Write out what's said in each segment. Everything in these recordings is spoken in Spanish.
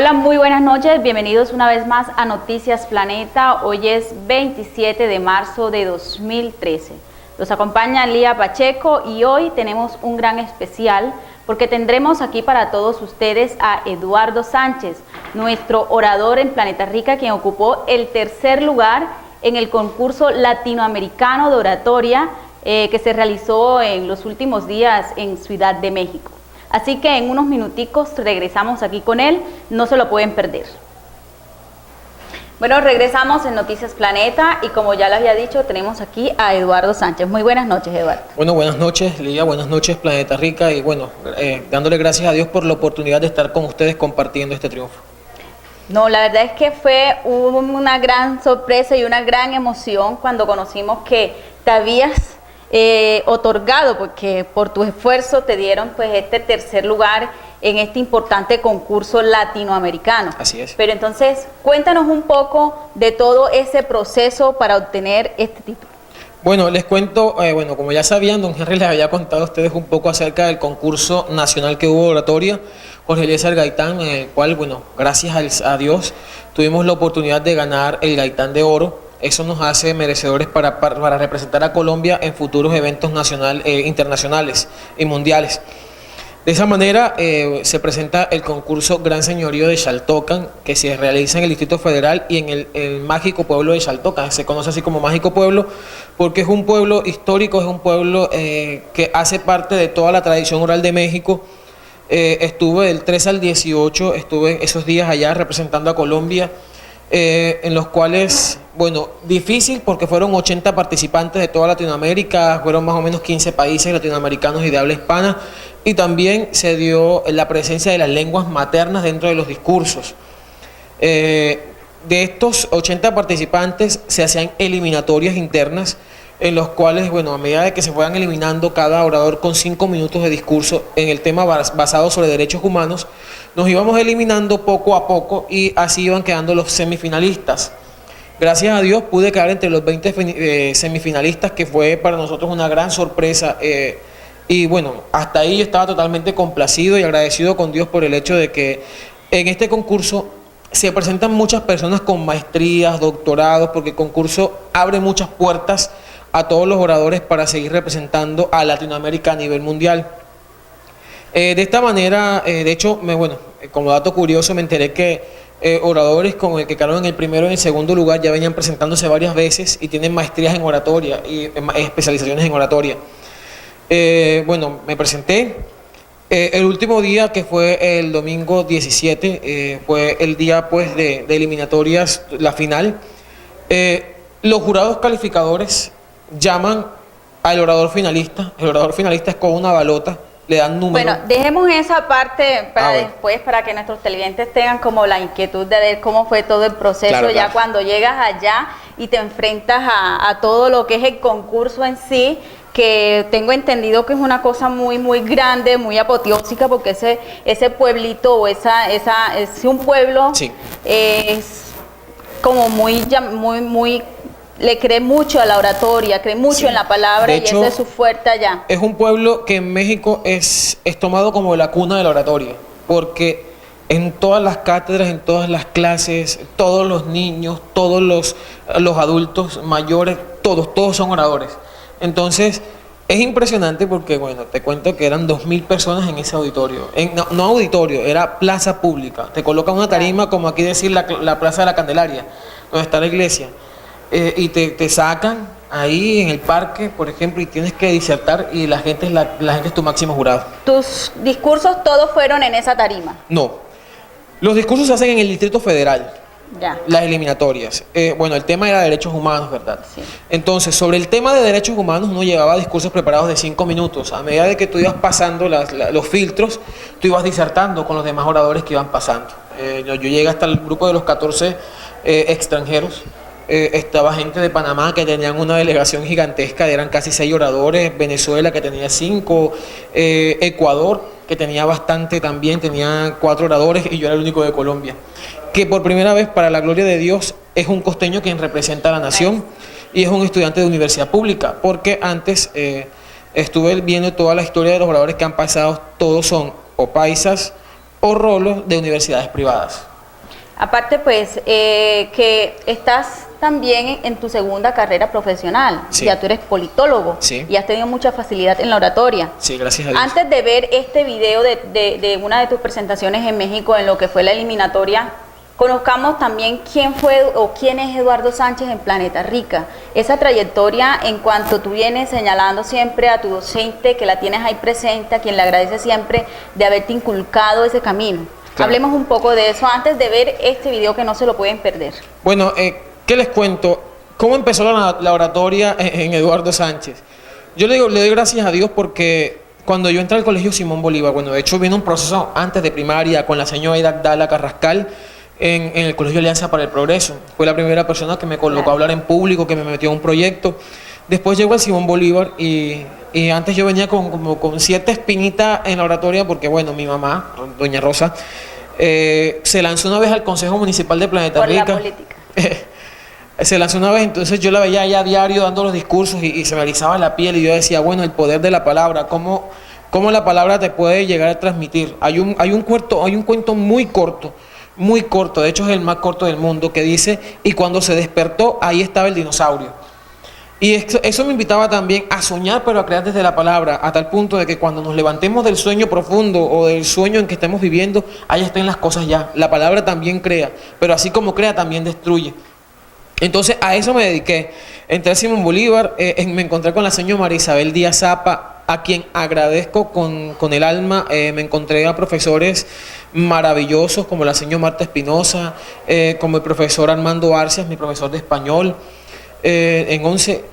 Hola, muy buenas noches, bienvenidos una vez más a Noticias Planeta. Hoy es 27 de marzo de 2013. Los acompaña Lía Pacheco y hoy tenemos un gran especial porque tendremos aquí para todos ustedes a Eduardo Sánchez, nuestro orador en Planeta Rica, quien ocupó el tercer lugar en el concurso latinoamericano de oratoria que se realizó en los últimos días en Ciudad de México. Así que en unos minuticos regresamos aquí con él, no se lo pueden perder. Bueno, regresamos en Noticias Planeta y como ya les había dicho, tenemos aquí a Eduardo Sánchez. Muy buenas noches, Eduardo. Bueno, buenas noches, Lía, buenas noches, Planeta Rica, y bueno, dándole gracias a Dios por la oportunidad de estar con ustedes compartiendo este triunfo. No, la verdad es que fue una gran sorpresa y una gran emoción cuando conocimos que te habías otorgado, porque por tu esfuerzo te dieron pues este tercer lugar en este importante concurso latinoamericano. Así es. Pero entonces, cuéntanos un poco de todo ese proceso para obtener este título. Bueno, les cuento, como ya sabían, don Henry les había contado a ustedes un poco acerca del concurso nacional que hubo de oratoria, Jorge Eliezer Gaitán, en el cual, bueno, gracias a Dios, tuvimos la oportunidad de ganar el Gaitán de Oro. Eso nos hace merecedores para representar a Colombia en futuros eventos internacionales y mundiales. De esa manera se presenta el concurso Gran Señorío de Xaltocan, que se realiza en el Distrito Federal y en el mágico pueblo de Xaltocan. Se conoce así como mágico pueblo porque es un pueblo histórico, es un pueblo que hace parte de toda la tradición oral de México. Estuve del 3 al 18, estuve esos días allá representando a Colombia, en los cuales, bueno, difícil porque fueron 80 participantes de toda Latinoamérica, fueron más o menos 15 países latinoamericanos y de habla hispana, y también se dio la presencia de las lenguas maternas dentro de los discursos. De estos 80 participantes se hacían eliminatorias internas, en los cuales, bueno, a medida de que se fueran eliminando cada orador con 5 minutos de discurso en el tema basado sobre derechos humanos, nos íbamos eliminando poco a poco y así iban quedando los semifinalistas. Gracias a Dios pude quedar entre los 20 semifinalistas, que fue para nosotros una gran sorpresa. Y bueno, hasta ahí yo estaba totalmente complacido y agradecido con Dios por el hecho de que en este concurso se presentan muchas personas con maestrías, doctorados, porque el concurso abre muchas puertas a todos los oradores para seguir representando a Latinoamérica a nivel mundial. De esta manera, de hecho, como dato curioso, me enteré que oradores con el que quedaron en el primero y en el segundo lugar ya venían presentándose varias veces y tienen maestrías en oratoria y especializaciones en oratoria. Me presenté. El último día, que fue el domingo 17, fue el día pues de eliminatorias, la final. Los jurados calificadores llaman al orador finalista. El orador finalista es con una balota, le dan número. Bueno, dejemos esa parte para después, para que nuestros televidentes tengan como la inquietud de ver cómo fue todo el proceso, claro, ya cuando llegas allá y te enfrentas a todo lo que es el concurso en sí, que tengo entendido que es una cosa muy grande, muy apoteósica, porque ese pueblito o es un pueblo, sí, es como muy le cree mucho a la oratoria, cree mucho, sí, en la palabra, y ese es su fuerte allá. Es un pueblo que en México es tomado como la cuna de la oratoria, porque en todas las cátedras, en todas las clases, todos los niños, todos los adultos mayores, todos son oradores. Entonces, es impresionante porque, bueno, te cuento que eran 2.000 personas en ese auditorio. No auditorio, era plaza pública. Te colocan una tarima, como aquí decir la Plaza de la Candelaria, donde está la iglesia. Y te sacan ahí en el parque, por ejemplo, y tienes que disertar, y la gente es tu máximo jurado. ¿Tus discursos todos fueron en esa tarima? No. Los discursos se hacen en el Distrito Federal. Ya. Las eliminatorias. El tema era derechos humanos, ¿verdad? Sí. Entonces, sobre el tema de derechos humanos, uno llevaba discursos preparados de 5 minutos. A medida de que tú ibas pasando los filtros, tú ibas disertando con los demás oradores que iban pasando. Yo llegué hasta el grupo de los 14 extranjeros. Estaba gente de Panamá que tenían una delegación gigantesca, eran casi 6 oradores, Venezuela que tenía 5, Ecuador que tenía bastante también, tenía 4 oradores, y yo era el único de Colombia, que por primera vez, para la gloria de Dios, es un costeño quien representa a la nación y es un estudiante de universidad pública, porque antes estuve viendo toda la historia de los oradores que han pasado, todos son o paisas o rolos de universidades privadas. Aparte, pues, que estás también en tu segunda carrera profesional. Sí. Ya tú eres politólogo. Sí. Y has tenido mucha facilidad en la oratoria. Sí, gracias a Dios. Antes de ver este video de una de tus presentaciones en México en lo que fue la eliminatoria, conozcamos también quién fue o quién es Eduardo Sánchez en Planeta Rica. Esa trayectoria, en cuanto tú vienes señalando siempre a tu docente, que la tienes ahí presente, a quien le agradece siempre de haberte inculcado ese camino. Claro. Hablemos un poco de eso antes de ver este video, que no se lo pueden perder. Bueno, ¿qué les cuento? ¿Cómo empezó la oratoria en Eduardo Sánchez? Yo le doy gracias a Dios porque cuando yo entré al Colegio Simón Bolívar, bueno, de hecho viene un proceso antes de primaria con la señora Idagdala Carrascal en el Colegio Alianza para el Progreso. Fue la primera persona que me colocó a hablar en público, que me metió a un proyecto. Después llegó al Simón Bolívar y antes yo venía con cierta espinita en la oratoria porque, bueno, mi mamá, doña Rosa, se lanzó una vez al Consejo Municipal de Planeta Rica. Por la política. Se lanzó una vez, entonces yo la veía allá a diario dando los discursos y se me erizaba la piel y yo decía, bueno, el poder de la palabra, cómo la palabra te puede llegar a transmitir. Hay un cuento muy corto, de hecho es el más corto del mundo, que dice, y cuando se despertó, ahí estaba el dinosaurio. Y eso me invitaba también a soñar, pero a crear desde la palabra, a tal punto de que cuando nos levantemos del sueño profundo o del sueño en que estemos viviendo, ahí estén las cosas ya. La palabra también crea, pero así como crea, también destruye. Entonces a eso me dediqué. Entré a Simón Bolívar, me encontré con la señora María Isabel Díaz Zapa, a quien agradezco con el alma. Me encontré a profesores maravillosos como la señora Marta Espinosa, como el profesor Armando Arcias, mi profesor de español. En 11,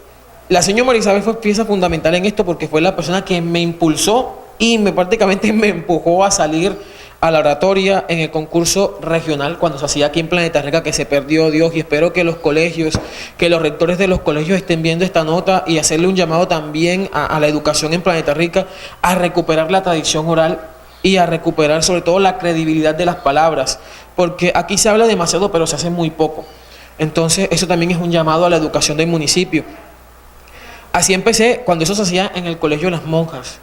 la señora María Isabel fue pieza fundamental en esto porque fue la persona que me impulsó y prácticamente me empujó a salir a la oratoria en el concurso regional cuando se hacía aquí en Planeta Rica, que se perdió, Dios, y espero que los colegios, que los rectores de los colegios estén viendo esta nota y hacerle un llamado también a la educación en Planeta Rica, a recuperar la tradición oral y a recuperar sobre todo la credibilidad de las palabras, porque aquí se habla demasiado pero se hace muy poco. Entonces eso también es un llamado a la educación del municipio. Así empecé cuando eso se hacía en el Colegio de las Monjas,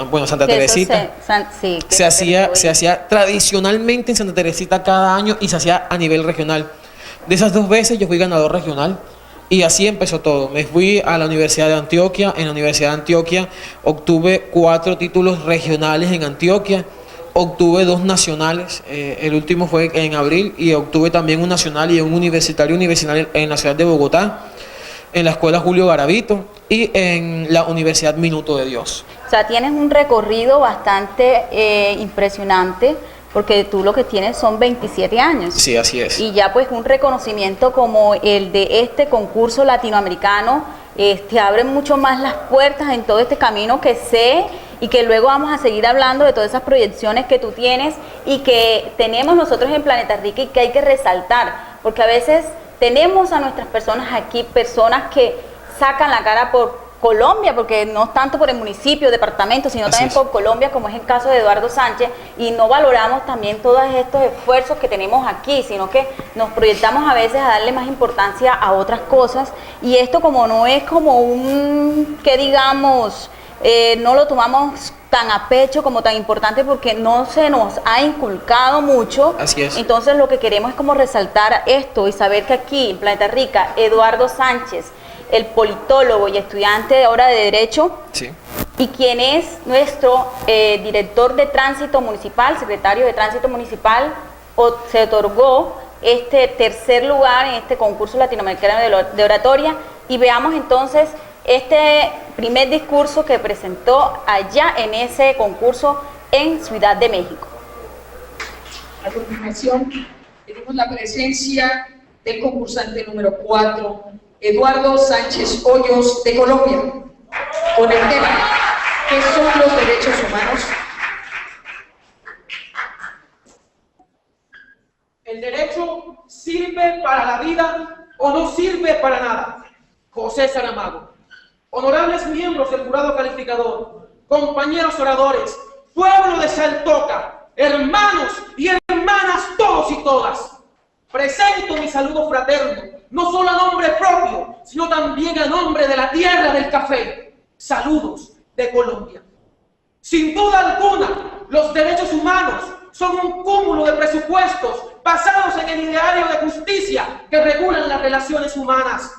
bueno, Santa Teresita. Se hacía tradicionalmente en Santa Teresita cada año y se hacía a nivel regional. De esas 2 veces yo fui ganador regional y así empezó todo. Me fui a la Universidad de Antioquia. En la Universidad de Antioquia obtuve 4 títulos regionales en Antioquia. Obtuve 2 nacionales, el último fue en abril, y obtuve también un nacional y un universitario en la ciudad de Bogotá, en la Escuela Julio Garavito y en la Universidad Minuto de Dios. O sea, tienes un recorrido bastante impresionante, porque tú lo que tienes son 27 años. Sí, así es. Y ya pues un reconocimiento como el de este concurso latinoamericano te abre mucho más las puertas en todo este camino que sé, y que luego vamos a seguir hablando de todas esas proyecciones que tú tienes y que tenemos nosotros en Planeta Rica y que hay que resaltar, porque a veces tenemos a nuestras personas aquí, personas que sacan la cara por Colombia, porque no tanto por el municipio, departamento, sino también por Colombia, como es el caso de Eduardo Sánchez, y no valoramos también todos estos esfuerzos que tenemos aquí, sino que nos proyectamos a veces a darle más importancia a otras cosas, y esto como no es como que digamos, no lo tomamos tan a pecho como tan importante porque no se nos ha inculcado mucho. Así es. Entonces lo que queremos es como resaltar esto y saber que aquí en Planeta Rica, Eduardo Sánchez, el politólogo y estudiante ahora de Derecho, sí, y quien es nuestro director de Tránsito Municipal, secretario de Tránsito Municipal, se otorgó este tercer lugar en este concurso latinoamericano de oratoria. Y veamos entonces este primer discurso que presentó allá en ese concurso en Ciudad de México. A continuación, tenemos la presencia del concursante número 4, Eduardo Sánchez Hoyos, de Colombia, con el tema ¿qué son los derechos humanos? ¿El derecho sirve para la vida o no sirve para nada? José Saramago. Honorables miembros del jurado calificador, compañeros oradores, pueblo de Saltoca, hermanos y hermanas todos y todas, presento mi saludo fraterno, no solo a nombre propio, sino también a nombre de la tierra del café. Saludos de Colombia. Sin duda alguna, los derechos humanos son un cúmulo de presupuestos basados en el ideario de justicia que regulan las relaciones humanas.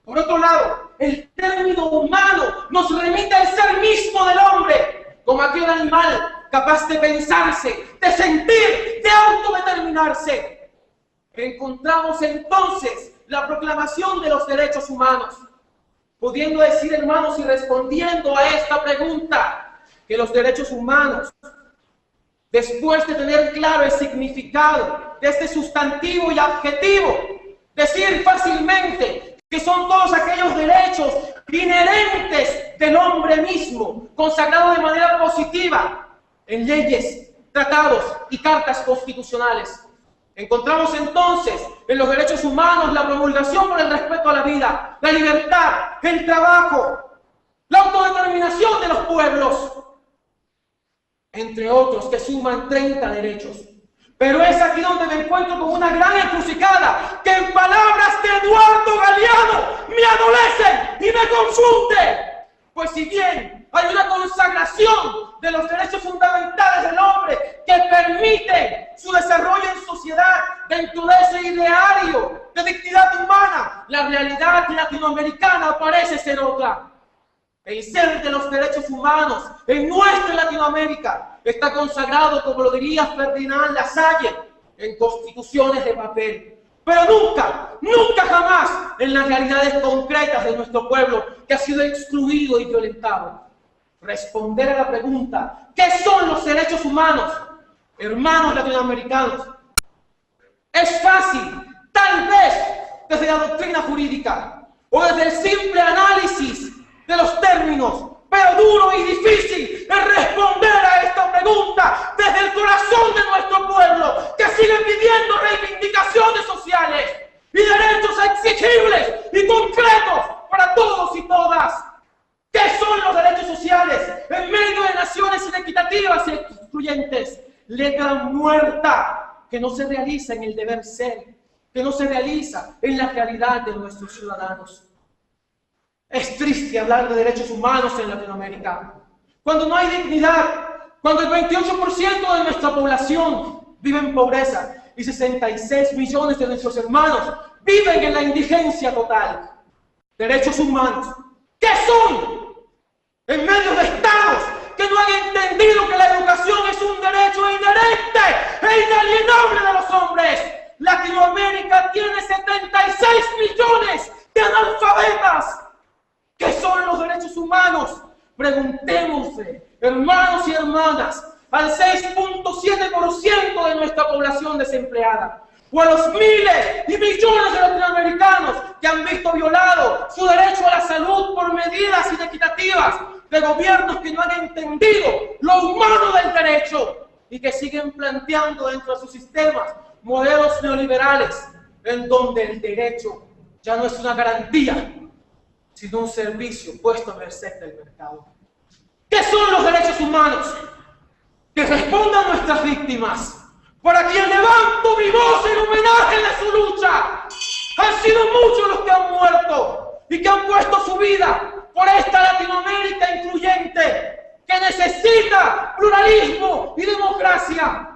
Por otro lado, el término humano nos remite al ser mismo del hombre, como aquel animal capaz de pensarse, de sentir, de autodeterminarse. Encontramos entonces la proclamación de los derechos humanos, pudiendo decir, hermanos, y respondiendo a esta pregunta, que los derechos humanos, después de tener claro el significado de este sustantivo y adjetivo, decir fácilmente que son todos aquellos derechos inherentes del hombre mismo, consagrados de manera positiva en leyes, tratados y cartas constitucionales. Encontramos entonces en los derechos humanos la promulgación por el respeto a la vida, la libertad, el trabajo, la autodeterminación de los pueblos, entre otros que suman 30 derechos. Pero es aquí donde me encuentro con una gran encrucijada que en palabras de Eduardo Galeano me adolecen y me confunden. Pues si bien hay una consagración de los derechos fundamentales del hombre que permiten su desarrollo en sociedad dentro de ese ideario de dignidad humana, la realidad latinoamericana parece ser otra. El ser de los derechos humanos en nuestra Latinoamérica está consagrado, como lo diría Ferdinand Lasalle, en constituciones de papel. Pero nunca, nunca jamás en las realidades concretas de nuestro pueblo que ha sido excluido y violentado. Responder a la pregunta, ¿qué son los derechos humanos, hermanos latinoamericanos? Es fácil, tal vez desde la doctrina jurídica o desde el simple análisis de los términos, pero duro y difícil es responder a esta pregunta desde el corazón de nuestro pueblo, que sigue pidiendo reivindicaciones sociales y derechos exigibles y concretos para todos y todas. ¿Qué son los derechos sociales en medio de naciones inequitativas y excluyentes? Letra muerta que no se realiza en el deber ser, que no se realiza en la realidad de nuestros ciudadanos. Es triste hablar de derechos humanos en Latinoamérica, cuando no hay dignidad, cuando el 28% de nuestra población vive en pobreza y 66 millones de nuestros hermanos viven en la indigencia total. Derechos humanos, ¿qué son? En medio de estados que no han entendido que la educación es un derecho inherente e inalienable de los hombres. Latinoamérica tiene 76 millones de analfabetas. ¿Qué son los derechos humanos? Preguntémosle, hermanos y hermanas, al 6.7% de nuestra población desempleada, o a los miles y millones de latinoamericanos que han visto violado su derecho a la salud por medidas inequitativas de gobiernos que no han entendido lo humano del derecho y que siguen planteando dentro de sus sistemas modelos neoliberales en donde el derecho ya no es una garantía, sino un servicio puesto a merced del mercado. ¿Qué son los derechos humanos? Que respondan nuestras víctimas, para quien levanto mi voz en homenaje de su lucha. Han sido muchos los que han muerto y que han puesto su vida por esta Latinoamérica incluyente, que necesita pluralismo y democracia.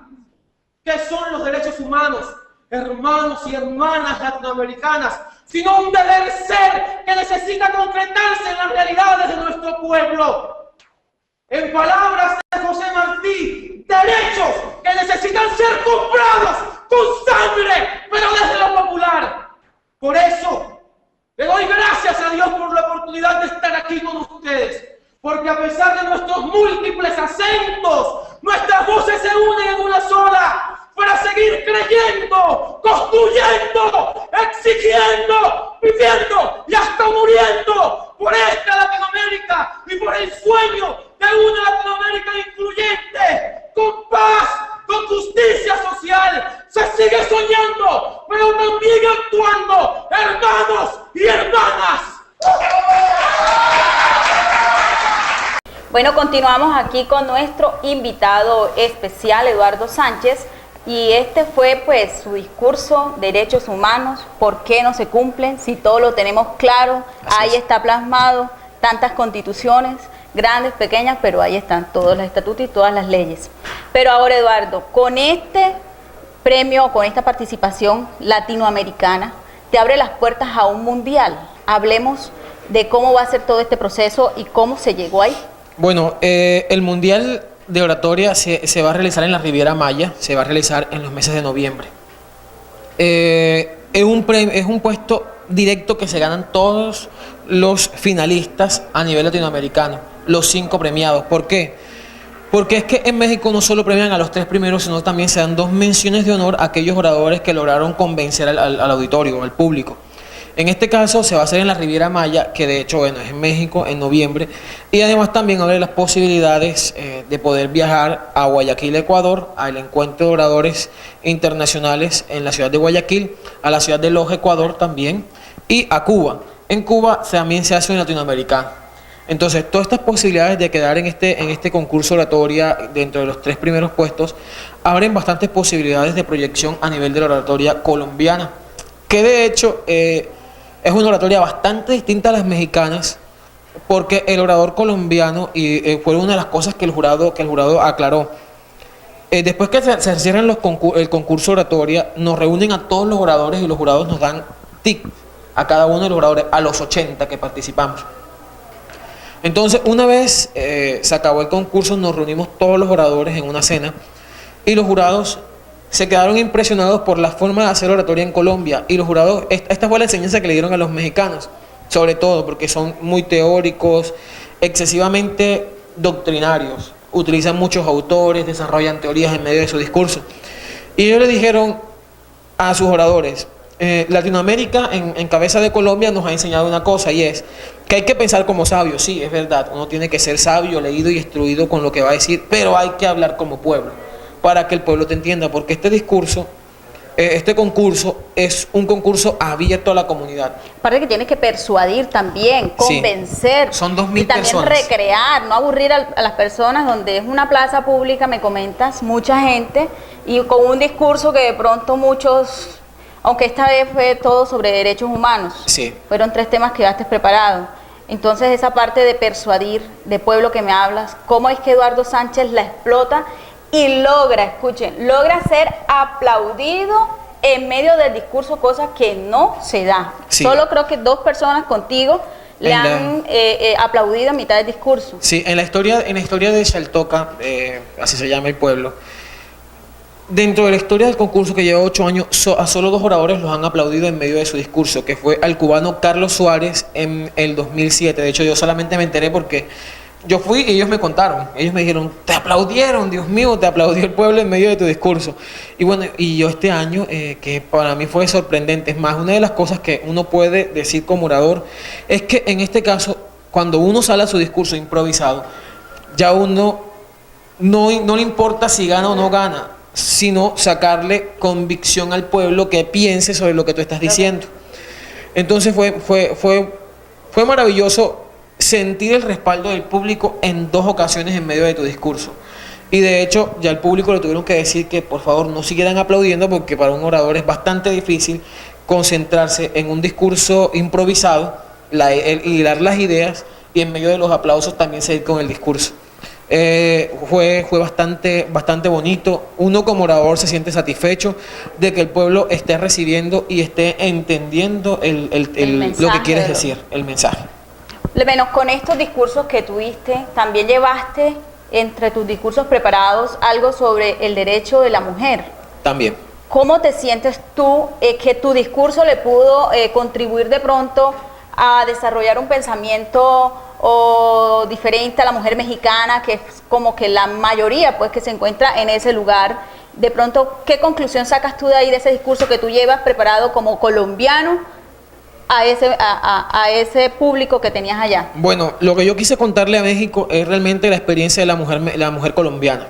¿Qué son los derechos humanos, hermanos y hermanas latinoamericanas, sino un deber ser que necesita concretarse en las realidades de nuestro pueblo? En palabras de José Martí, derechos que necesitan ser comprados con sangre, pero desde lo popular. Por eso, le doy gracias a Dios por la oportunidad de estar aquí con ustedes, porque a pesar de nuestros múltiples acentos, nuestras voces se unen en una sola, para seguir creyendo, construyendo, exigiendo, viviendo y hasta muriendo por esta Latinoamérica y por el sueño de una Latinoamérica incluyente, con paz, con justicia social. Se sigue soñando, pero también actuando, hermanos y hermanas. Bueno, continuamos aquí con nuestro invitado especial, Eduardo Sánchez. Y este fue pues su discurso, derechos humanos, por qué no se cumplen, si todo lo tenemos claro, ahí está plasmado, tantas constituciones, grandes, pequeñas, pero ahí están todos los estatutos y todas las leyes. Pero ahora, Eduardo, con este premio, con esta participación latinoamericana, te abre las puertas a un mundial. Hablemos de cómo va a ser todo este proceso y cómo se llegó ahí. Bueno, el Mundial de Oratoria se va a realizar en la Riviera Maya, se va a realizar en los meses de noviembre. Es un puesto directo que se ganan todos los finalistas a nivel latinoamericano, los 5 premiados. ¿Por qué? Porque es que en México no solo premian a los 3 primeros, sino también se dan 2 menciones de honor a aquellos oradores que lograron convencer al auditorio, al público. En este caso se va a hacer en la Riviera Maya, que de hecho es en México, en noviembre, y además también abre las posibilidades de poder viajar a Guayaquil, Ecuador, al encuentro de oradores internacionales en la ciudad de Guayaquil, a la ciudad de Loja, Ecuador también, y a Cuba. En Cuba también se hace un latinoamericano. Entonces, todas estas posibilidades de quedar en este concurso oratoria dentro de los 3 primeros puestos abren bastantes posibilidades de proyección a nivel de la oratoria colombiana, que de hecho es una oratoria bastante distinta a las mexicanas, porque el orador colombiano, y fue una de las cosas que el jurado aclaró, después que se cierran el concurso oratoria, nos reúnen a todos los oradores y los jurados nos dan tic a cada uno de los oradores, a los 80 que participamos. Entonces, una vez se acabó el concurso, nos reunimos todos los oradores en una cena y los jurados se quedaron impresionados por la forma de hacer oratoria en Colombia. Y los jurados, esta fue la enseñanza que le dieron a los mexicanos, sobre todo porque son muy teóricos, excesivamente doctrinarios, utilizan muchos autores, desarrollan teorías en medio de su discurso. Y ellos le dijeron a sus oradores, Latinoamérica en cabeza de Colombia nos ha enseñado una cosa, y es que hay que pensar como sabio. Sí, es verdad, uno tiene que ser sabio, leído y instruido con lo que va a decir, pero hay que hablar como pueblo, para que el pueblo te entienda, porque este concurso es un concurso abierto a la comunidad. Aparte que tienes que persuadir también, convencer. Sí, son 2.000 y también personas. Recrear, no aburrir a las personas, donde es una plaza pública, me comentas, mucha gente, y con un discurso que de pronto muchos, aunque esta vez fue todo sobre derechos humanos, sí, fueron 3 temas que llevaste preparado. Entonces esa parte de persuadir, de pueblo que me hablas, ¿cómo es que Eduardo Sánchez la explota y logra, escuchen, logra ser aplaudido en medio del discurso, cosa que no se da? Sí. Solo creo que 2 personas contigo le han aplaudido a mitad del discurso. Sí, en la historia de Xaltoca, así se llama el pueblo, dentro de la historia del concurso, que lleva 8 años, a solo 2 oradores los han aplaudido en medio de su discurso, que fue al cubano Carlos Suárez en el 2007. De hecho, yo solamente me enteré porque yo fui y ellos me contaron. Ellos me dijeron, te aplaudieron, Dios mío, te aplaudió el pueblo en medio de tu discurso. Y bueno, y yo este año, que para mí fue sorprendente, es más, una de las cosas que uno puede decir como orador, es que en este caso, cuando uno sale a su discurso improvisado, ya uno no le importa si gana o no gana, sino sacarle convicción al pueblo que piense sobre lo que tú estás diciendo. Entonces fue maravilloso sentir el respaldo del público en 2 ocasiones en medio de tu discurso. Y de hecho, ya el público le tuvieron que decir que por favor no siguieran aplaudiendo, porque para un orador es bastante difícil concentrarse en un discurso improvisado, hilar las ideas y en medio de los aplausos también seguir con el discurso. Fue bastante bonito. Uno como orador se siente satisfecho de que el pueblo esté recibiendo y esté entendiendo lo que quieres decir, el mensaje. Menos con estos discursos que tuviste, también llevaste entre tus discursos preparados algo sobre el derecho de la mujer. También. ¿Cómo te sientes tú que tu discurso le pudo contribuir de pronto a desarrollar un pensamiento diferente a la mujer mexicana, que es como que la mayoría pues que se encuentra en ese lugar? De pronto, ¿qué conclusión sacas tú de ahí, de ese discurso que tú llevas preparado como colombiano a ese público que tenías allá? Bueno, lo que yo quise contarle a México es realmente la experiencia de la mujer colombiana.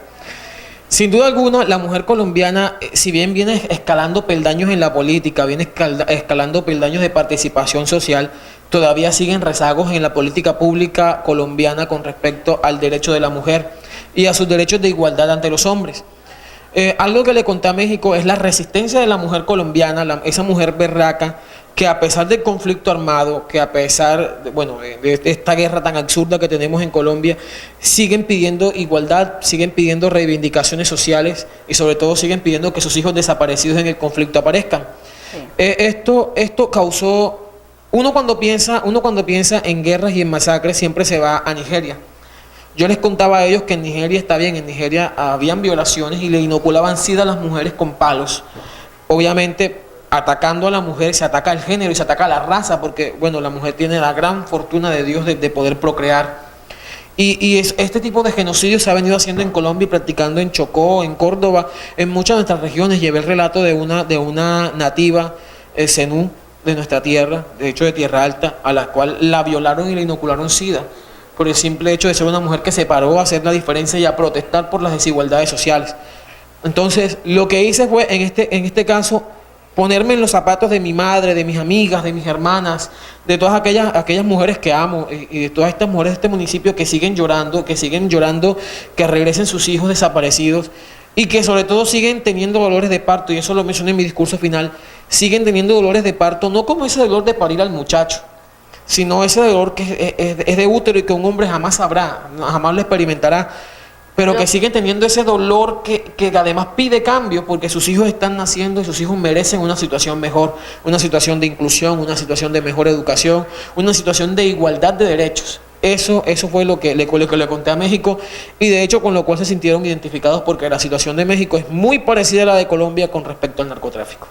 Sin duda alguna, la mujer colombiana, si bien viene escalando peldaños en la política, viene escalando peldaños de participación social, todavía siguen rezagos en la política pública colombiana con respecto al derecho de la mujer y a sus derechos de igualdad ante los hombres. Algo que le conté a México es la resistencia de la mujer colombiana, esa mujer berraca, que a pesar del conflicto armado, que a pesar de esta guerra tan absurda que tenemos en Colombia, siguen pidiendo igualdad, siguen pidiendo reivindicaciones sociales y sobre todo siguen pidiendo que sus hijos desaparecidos en el conflicto aparezcan. Sí. Esto causó, uno cuando piensa en guerras y en masacres siempre se va a Nigeria. Yo les contaba a ellos que en Nigeria está bien, en Nigeria habían violaciones y le inoculaban SIDA a las mujeres con palos. Obviamente, atacando a la mujer se ataca el género y se ataca la raza, porque bueno, la mujer tiene la gran fortuna de Dios de poder procrear. Este tipo de genocidio se ha venido haciendo en Colombia y practicando en Chocó, en Córdoba, en muchas de nuestras regiones. Llevé el relato de una nativa, Zenú, de nuestra tierra, de hecho de Tierra Alta, a la cual la violaron y le inocularon SIDA, por el simple hecho de ser una mujer que se paró a hacer la diferencia y a protestar por las desigualdades sociales. Entonces, lo que hice fue, en este caso, ponerme en los zapatos de mi madre, de mis amigas, de mis hermanas, de todas aquellas mujeres que amo y de todas estas mujeres de este municipio que siguen llorando, que regresen sus hijos desaparecidos y que sobre todo siguen teniendo dolores de parto, y eso lo mencioné en mi discurso final, siguen teniendo dolores de parto, no como ese dolor de parir al muchacho, sino ese dolor que es de útero y que un hombre jamás sabrá, jamás lo experimentará, pero que siguen teniendo ese dolor que además pide cambio porque sus hijos están naciendo y sus hijos merecen una situación mejor, una situación de inclusión, una situación de mejor educación, una situación de igualdad de derechos. Eso fue lo que le conté a México, y de hecho con lo cual se sintieron identificados, porque la situación de México es muy parecida a la de Colombia con respecto al narcotráfico.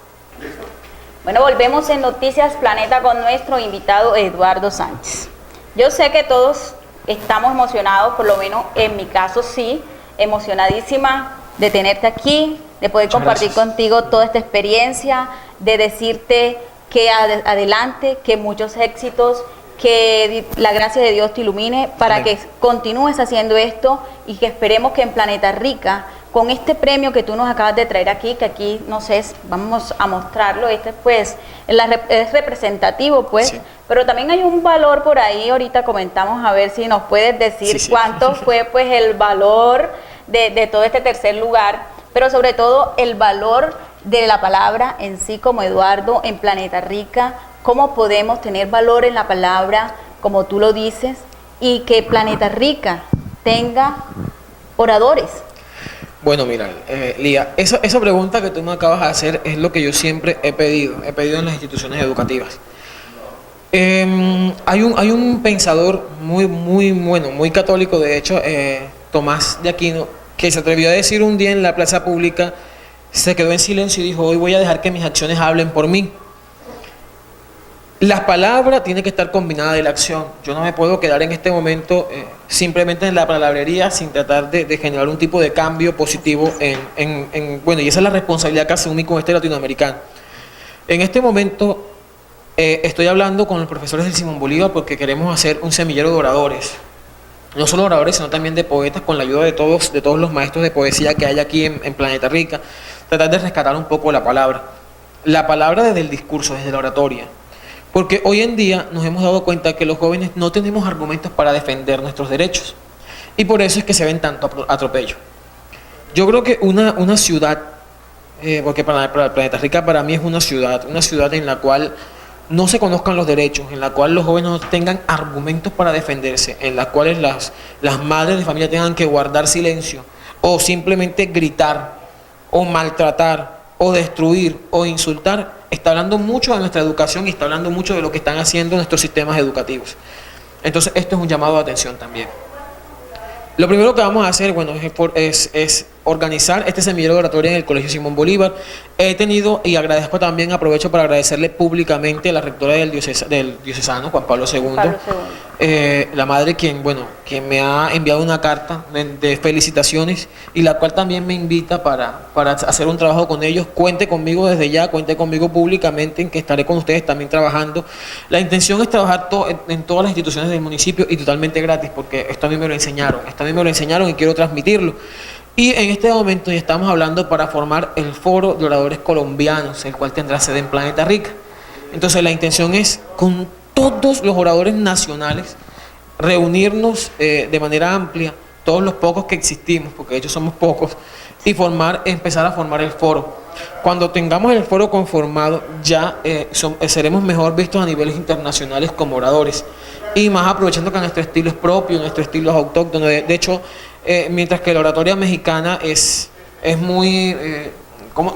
Bueno, volvemos en Noticias Planeta con nuestro invitado Eduardo Sánchez. Yo sé que todos estamos emocionados, por lo menos en mi caso sí, emocionadísima de tenerte aquí, de poder compartir contigo toda esta experiencia, de decirte que adelante, que muchos éxitos, que la gracia de Dios te ilumine para que continúes haciendo esto, y que esperemos que en Planeta Rica, con este premio que tú nos acabas de traer aquí, que aquí, no sé, vamos a mostrarlo, pues es representativo, pues, sí. Pero también hay un valor por ahí, ahorita comentamos, a ver si nos puedes decir cuánto fue pues el valor de todo este tercer lugar, pero sobre todo el valor de la palabra en sí como Eduardo en Planeta Rica, cómo podemos tener valor en la palabra, como tú lo dices, y que Planeta Rica tenga oradores. Bueno, mira, Lía, esa pregunta que tú me acabas de hacer es lo que yo siempre he pedido en las instituciones educativas. Hay un pensador muy católico, de hecho, Tomás de Aquino, que se atrevió a decir un día en la plaza pública, se quedó en silencio y dijo: hoy voy a dejar que mis acciones hablen por mí. La palabra tiene que estar combinada de la acción. Yo no me puedo quedar en este momento simplemente en la palabrería sin tratar de generar un tipo de cambio positivo bueno, y esa es la responsabilidad que asumí con este latinoamericano. En este momento estoy hablando con los profesores del Simón Bolívar porque queremos hacer un semillero de oradores. No solo oradores, sino también de poetas, con la ayuda de todos los maestros de poesía que hay aquí en Planeta Rica. Tratar de rescatar un poco la palabra desde el discurso, desde la oratoria. Porque hoy en día nos hemos dado cuenta que los jóvenes no tenemos argumentos para defender nuestros derechos. Y por eso es que se ven tanto atropellos. Yo creo que una ciudad, porque para Planeta Rica para mí es una ciudad en la cual no se conozcan los derechos, en la cual los jóvenes no tengan argumentos para defenderse, en las cuales las madres de familia tengan que guardar silencio, o simplemente gritar, o maltratar, o destruir, o insultar, está hablando mucho de nuestra educación y está hablando mucho de lo que están haciendo nuestros sistemas educativos. Entonces esto es un llamado de atención también. Lo primero que vamos a hacer, bueno, es organizar este semillero de oratoria en el Colegio Simón Bolívar. He tenido, y agradezco también, aprovecho para agradecerle públicamente a la rectora del diocesano, Juan Pablo II, la madre quien me ha enviado una carta de felicitaciones, y la cual también me invita para hacer un trabajo con ellos. Cuente conmigo desde ya, cuente conmigo públicamente, en que estaré con ustedes también trabajando. La intención es trabajar en todas las instituciones del municipio y totalmente gratis, porque esto a mí me lo enseñaron y quiero transmitirlo. Y en este momento ya estamos hablando para formar el Foro de Oradores Colombianos, el cual tendrá sede en Planeta Rica. Entonces la intención es, con todos los oradores nacionales, reunirnos de manera amplia, todos los pocos que existimos, porque de hecho somos pocos, y empezar a formar el foro. Cuando tengamos el foro conformado, ya seremos mejor vistos a niveles internacionales como oradores. Y más aprovechando que nuestro estilo es propio, nuestro estilo es autóctono. De hecho, mientras que la oratoria mexicana es muy,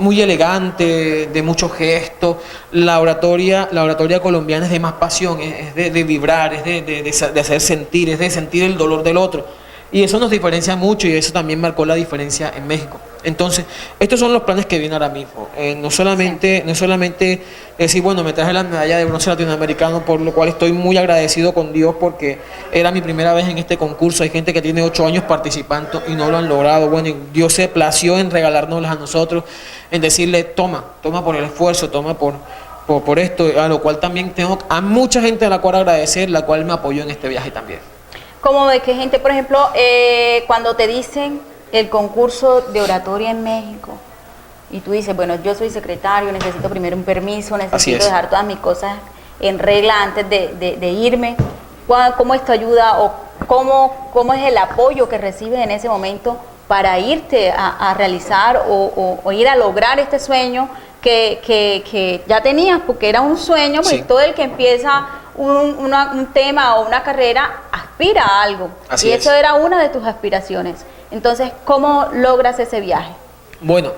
muy elegante, de muchos gestos, la oratoria colombiana es de más pasión, es de vibrar, es de hacer sentir, es de sentir el dolor del otro. Y eso nos diferencia mucho y eso también marcó la diferencia en México. Entonces, estos son los planes que vienen ahora mismo. No solamente decir, bueno, me traje la medalla de bronce latinoamericano, por lo cual estoy muy agradecido con Dios porque era mi primera vez en este concurso. Hay gente que tiene 8 años participando y no lo han logrado. Bueno, y Dios se plació en regalárnoslas a nosotros, en decirle, toma por el esfuerzo, toma por esto, a lo cual también tengo a mucha gente a la cual agradecer, la cual me apoyó en este viaje también. Como de qué gente, por ejemplo, cuando te dicen el concurso de oratoria en México y tú dices, bueno, yo soy secretario, necesito primero un permiso, necesito dejar todas mis cosas en regla antes de irme, ¿cómo esto ayuda o cómo es el apoyo que recibes en ese momento para irte a realizar o ir a lograr este sueño que ya tenías, porque era un sueño, porque todo el que empieza un tema o una carrera aspira a algo. Así eso era una de tus aspiraciones. Entonces, ¿cómo logras ese viaje? Bueno,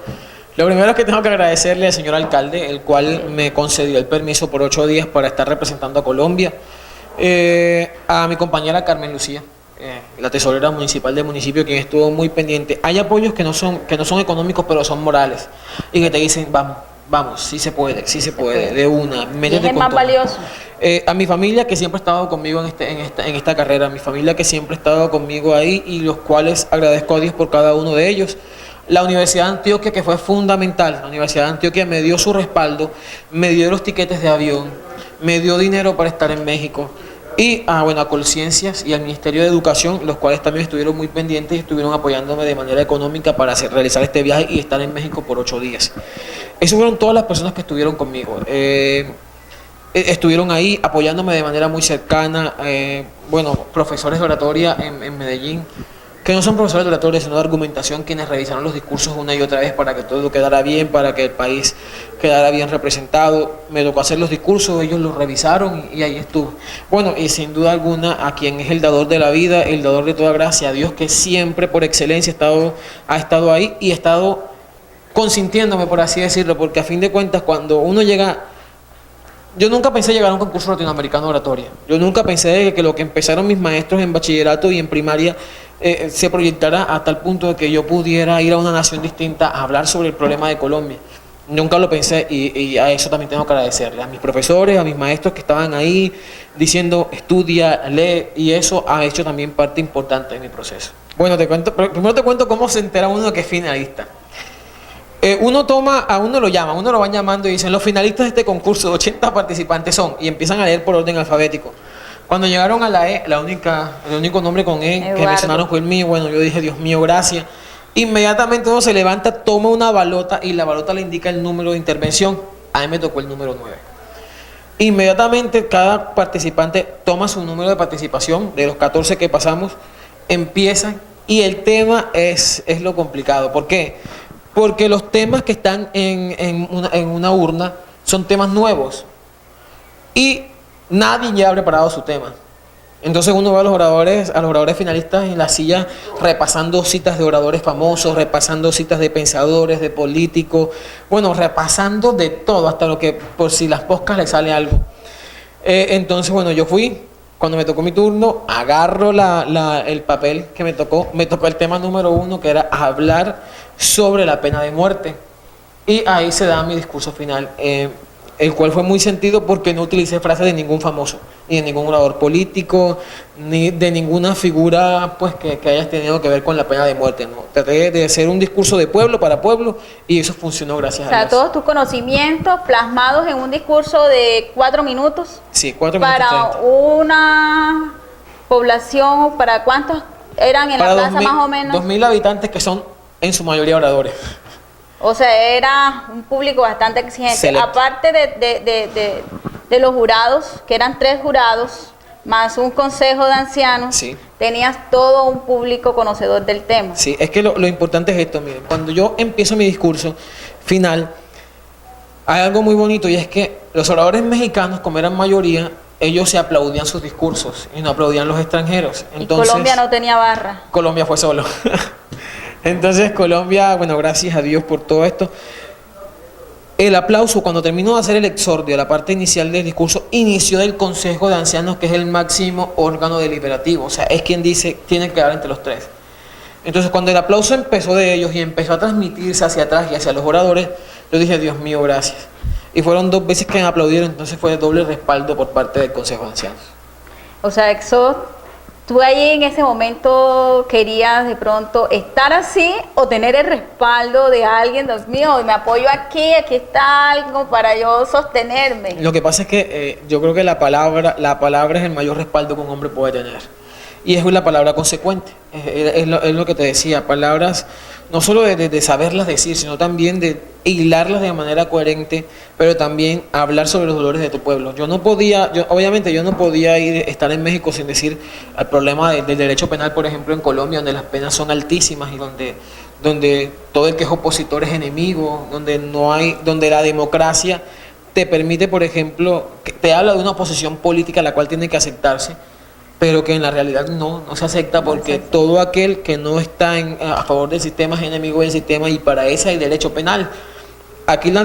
lo primero es que tengo que agradecerle al señor alcalde, el cual me concedió el permiso por 8 días para estar representando a Colombia, a mi compañera Carmen Lucía, la tesorera municipal del municipio, quien estuvo muy pendiente. Hay apoyos que no son económicos, pero son morales, y que te dicen, vamos, sí se puede, de una, métete es con más todo. Valioso. A mi familia que siempre ha estado conmigo en esta carrera, mi familia que siempre ha estado conmigo ahí y los cuales agradezco a Dios por cada uno de ellos. La Universidad de Antioquia, que fue fundamental, la Universidad de Antioquia me dio su respaldo, me dio los tiquetes de avión, me dio dinero para estar en México. Y a Colciencias y al Ministerio de Educación, los cuales también estuvieron muy pendientes y estuvieron apoyándome de manera económica para realizar este viaje y estar en México por 8 días. Esas fueron todas las personas que estuvieron conmigo. Estuvieron ahí apoyándome de manera muy cercana, profesores de oratoria en Medellín, que no son profesores de oratoria, sino de argumentación, quienes revisaron los discursos una y otra vez para que todo quedara bien, para que el país quedara bien representado. Me tocó hacer los discursos, ellos los revisaron y ahí estuve. Bueno, y sin duda alguna a quien es el dador de la vida, el dador de toda gracia, a Dios, que siempre por excelencia ha estado ahí y ha estado consintiéndome, por así decirlo, porque a fin de cuentas cuando uno llega... Yo nunca pensé llegar a un concurso latinoamericano de oratoria. Yo nunca pensé que lo que empezaron mis maestros en bachillerato y en primaria se proyectara a tal punto de que yo pudiera ir a una nación distinta a hablar sobre el problema de Colombia. Nunca lo pensé y a eso también tengo que agradecerle. A mis profesores, a mis maestros que estaban ahí diciendo estudia, lee, y eso ha hecho también parte importante de mi proceso. Bueno, primero te cuento cómo se entera uno que es finalista. A uno lo van llamando y dicen, los finalistas de este concurso de 80 participantes son, y empiezan a leer por orden alfabético. Cuando llegaron a la E, el único nombre con E Eduardo, que mencionaron fue el mío. Bueno, yo dije, Dios mío, gracias. Inmediatamente uno se levanta, toma una balota y la balota le indica el número de intervención. A mí me tocó el número 9. Inmediatamente cada participante toma su número de participación, de los 14 que pasamos, empiezan, y el tema es lo complicado. ¿Por qué? Porque los temas que están en una urna son temas nuevos y nadie ya ha preparado su tema. Entonces uno ve a los oradores finalistas en la silla repasando citas de oradores famosos, repasando citas de pensadores, de políticos, repasando de todo, hasta lo que por si las poscas le sale algo. Entonces, yo fui, cuando me tocó mi turno, agarro el papel que me tocó el tema número 1, que era hablar sobre la pena de muerte. Y ahí se da mi discurso final, el cual fue muy sentido porque no utilicé frases de ningún famoso, ni de ningún orador político, ni de ninguna figura que haya tenido que ver con la pena de muerte. ¿No? Traté de hacer un discurso de pueblo para pueblo y eso funcionó, gracias a Dios. Todos tus conocimientos plasmados en un discurso de 4 minutos. Sí, 4 minutos. Para 30. Una población, ¿para cuántos eran en la plaza 2000, más o menos? 2.000 habitantes que son en su mayoría oradores. O sea, era un público bastante exigente. Selecto. Aparte de los jurados, que eran 3 jurados, más un consejo de ancianos, Sí. tenías todo un público conocedor del tema. Sí, es que lo importante es esto, miren, cuando yo empiezo mi discurso final, hay algo muy bonito y es que los oradores mexicanos, como eran mayoría, ellos se aplaudían sus discursos y no aplaudían los extranjeros. Entonces, y Colombia no tenía barra. Colombia fue solo. Entonces Colombia, bueno, gracias a Dios por todo esto. El aplauso, cuando terminó de hacer el exordio, la parte inicial del discurso, inició del Consejo de Ancianos, que es el máximo órgano deliberativo. O sea, es quien dice, tiene que dar entre los tres. Entonces, cuando el aplauso empezó de ellos y empezó a transmitirse hacia atrás y hacia los oradores, yo dije, Dios mío, gracias. Y fueron 2 veces que me aplaudieron, entonces fue doble respaldo por parte del Consejo de Ancianos. O sea, ¿tú ahí en ese momento querías de pronto estar así o tener el respaldo de alguien? Dios mío, me apoyo aquí está algo para yo sostenerme. Lo que pasa es que yo creo que la palabra es el mayor respaldo que un hombre puede tener. Y es la palabra consecuente. Es lo que te decía, palabras no solo de saberlas decir, sino también de hilarlas de manera coherente, pero también hablar sobre los dolores de tu pueblo. Obviamente yo no podía estar en México sin decir el problema del derecho penal, por ejemplo, en Colombia, donde las penas son altísimas y donde todo el que es opositor es enemigo, donde la democracia te permite, por ejemplo, que te habla de una oposición política la cual tiene que aceptarse, pero que en la realidad no se acepta, porque todo aquel que no está a favor del sistema es enemigo del sistema, y para eso hay derecho penal. Aquí la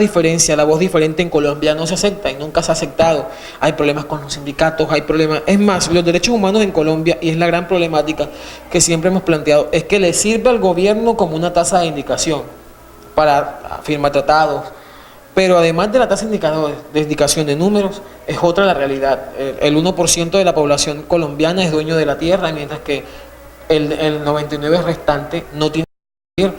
voz diferente en Colombia no se acepta y nunca se ha aceptado. Hay problemas con los sindicatos, hay problemas. Es más, los derechos humanos en Colombia, y es la gran problemática que siempre hemos planteado, es que le sirve al gobierno como una tasa de indicación para firmar tratados. Pero además de la tasa de indicación de números, es otra la realidad. El 1% de la población colombiana es dueño de la tierra, mientras que el 99% restante no tiene tierra.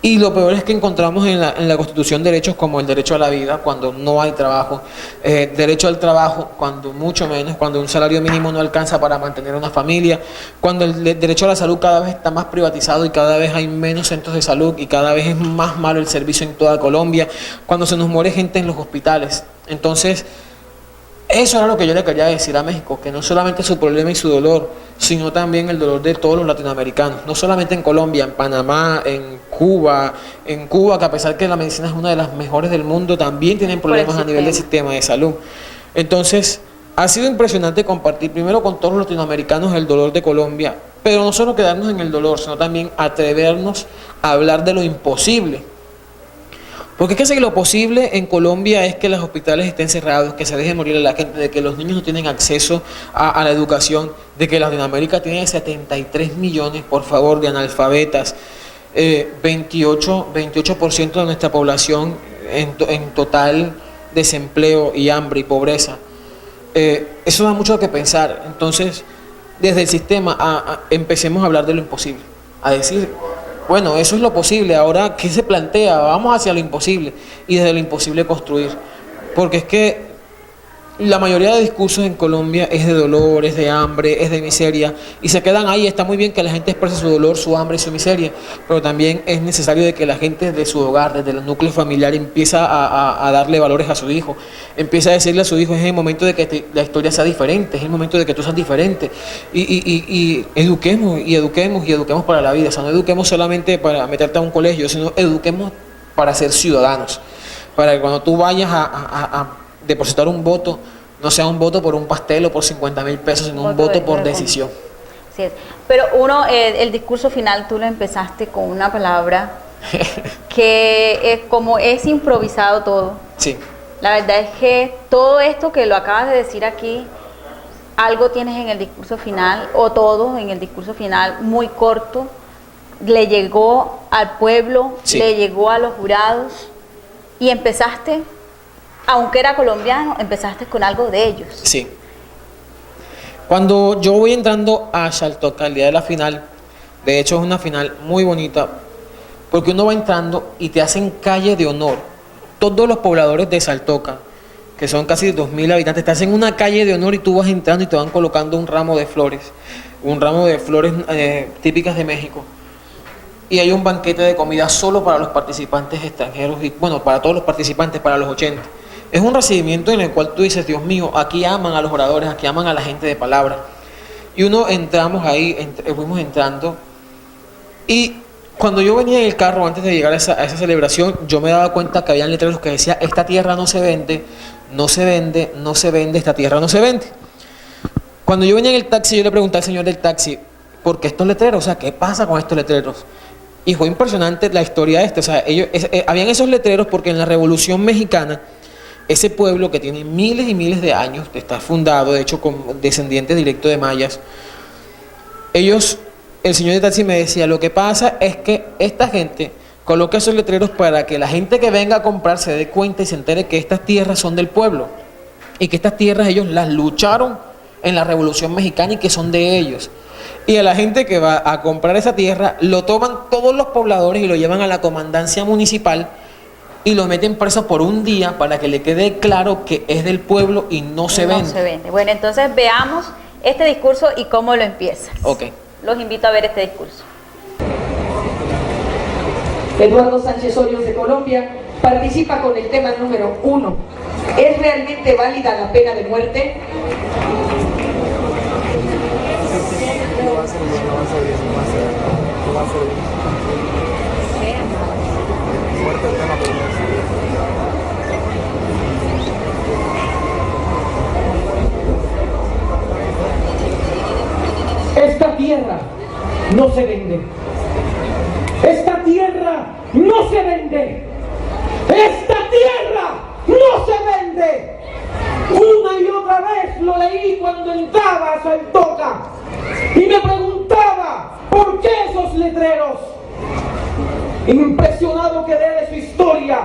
Y lo peor es que encontramos en la Constitución derechos como el derecho a la vida, cuando no hay trabajo, derecho al trabajo, cuando mucho menos, cuando un salario mínimo no alcanza para mantener una familia, cuando el derecho a la salud cada vez está más privatizado y cada vez hay menos centros de salud y cada vez es más malo el servicio en toda Colombia, cuando se nos muere gente en los hospitales. Entonces, eso era lo que yo le quería decir a México, que no solamente su problema y su dolor, sino también el dolor de todos los latinoamericanos, no solamente en Colombia, en Panamá, en Cuba, que a pesar que la medicina es una de las mejores del mundo, también tienen problemas a nivel del sistema de salud. Entonces, ha sido impresionante compartir primero con todos los latinoamericanos el dolor de Colombia, pero no solo quedarnos en el dolor, sino también atrevernos a hablar de lo imposible. Porque es que lo posible en Colombia es que los hospitales estén cerrados, que se deje morir a la gente, de que los niños no tienen acceso a la educación, de que Latinoamérica tiene 73 millones, por favor, de analfabetas, 28% de nuestra población en total desempleo y hambre y pobreza. Eso da mucho que pensar. Entonces, desde el sistema empecemos a hablar de lo imposible, a decir, bueno, eso es lo posible, ahora ¿qué se plantea? Vamos hacia lo imposible y desde lo imposible construir, porque es que la mayoría de discursos en Colombia es de dolor, es de hambre, es de miseria, y se quedan ahí. Está muy bien que la gente exprese su dolor, su hambre y su miseria, pero también es necesario de que la gente de su hogar, desde el núcleo familiar, empieza a darle valores a su hijo, empieza a decirle a su hijo, es el momento de que la historia sea diferente, es el momento de que tú seas diferente, y eduquemos para la vida. O sea, no eduquemos solamente para meterte a un colegio, sino eduquemos para ser ciudadanos, para que cuando tú vayas a depositar un voto, no sea un voto por un pastel o por 50,000 pesos, sino un voto por decisión. Sí, pero el discurso final tú lo empezaste con una palabra que como es improvisado todo. Sí. La verdad es que todo esto que lo acabas de decir aquí, algo tienes en el discurso final, o todo en el discurso final, muy corto, le llegó al pueblo, sí, le llegó a los jurados, y empezaste, aunque era colombiano, empezaste con algo de ellos. Sí. Cuando yo voy entrando a Saltoca, el día de la final, de hecho es una final muy bonita, porque uno va entrando y te hacen calle de honor. Todos los pobladores de Saltoca, que son casi 2,000 habitantes, te hacen una calle de honor y tú vas entrando y te van colocando un ramo de flores típicas de México. Y hay un banquete de comida solo para los participantes extranjeros, y bueno, para todos los participantes, para los 80. Es un recibimiento en el cual tú dices, Dios mío, aquí aman a los oradores, aquí aman a la gente de palabra. Y uno entramos ahí, fuimos entrando, y cuando yo venía en el carro antes de llegar a esa celebración, yo me daba cuenta que habían letreros que decía: esta tierra no se vende, no se vende, no se vende, esta tierra no se vende. Cuando yo venía en el taxi, yo le pregunté al señor del taxi: ¿por qué estos letreros? O sea, ¿qué pasa con estos letreros? Y fue impresionante la historia de o sea, habían esos letreros porque en la Revolución Mexicana, ese pueblo que tiene miles y miles de años, está fundado, de hecho, con descendientes directos de mayas, el señor de taxi me decía: lo que pasa es que esta gente coloca esos letreros para que la gente que venga a comprar se dé cuenta y se entere que estas tierras son del pueblo y que estas tierras ellos las lucharon en la Revolución Mexicana y que son de ellos. Y a la gente que va a comprar esa tierra lo toman todos los pobladores y lo llevan a la comandancia municipal y lo meten preso por un día para que le quede claro que es del pueblo y no se vende. No se vende. Bueno, entonces veamos este discurso y cómo lo empiezas. Ok. Los invito a ver este discurso. Eduardo Sánchez Hoyos de Colombia participa con el tema número 1. ¿Es realmente válida la pena de muerte? Esta tierra no se vende. Esta tierra no se vende. Esta tierra no se vende. Una y otra vez lo leí cuando entraba a Saltoca y me preguntaba por qué esos letreros. Impresionado quedé de su historia.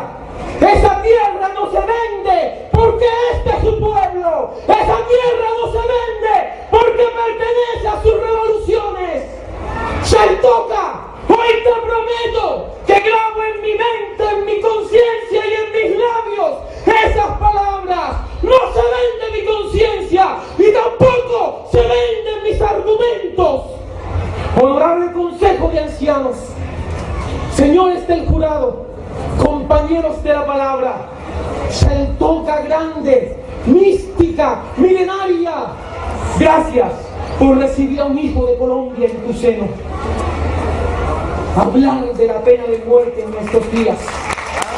Esa tierra no se vende porque este es su pueblo. Esa tierra no se vende porque pertenece a sus revoluciones. Saltoca, hoy te prometo que grabo en mi mente, en mi conciencia y en mis labios esas palabras. No se vende mi conciencia y tampoco se venden mis argumentos. Honorable Consejo de Ancianos, señores del jurado, compañeros de la palabra, Saltoca grande, mística, milenaria, gracias por recibir a un hijo de Colombia en tu seno. Hablar de la pena de muerte en nuestros días.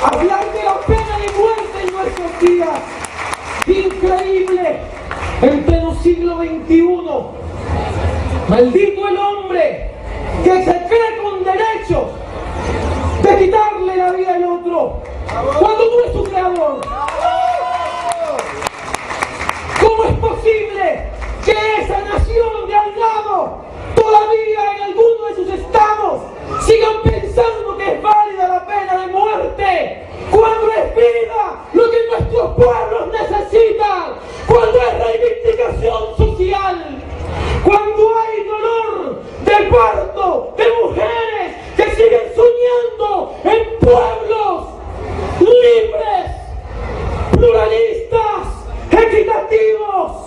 Hablar de la pena de muerte en nuestros días. Increíble. En pleno siglo XXI. Maldito el hombre que se cree con derecho de quitarle la vida al otro cuando tú eres su creador. ¿Cómo es posible que esa nación de al lado todavía en alguno de sus estados sigan pensando que es válida la pena de muerte cuando es vida lo que nuestros pueblos necesitan, cuando es reivindicación social, cuando hay dolor de parto de mujeres que siguen soñando en pueblos libres, pluralistas, equitativos?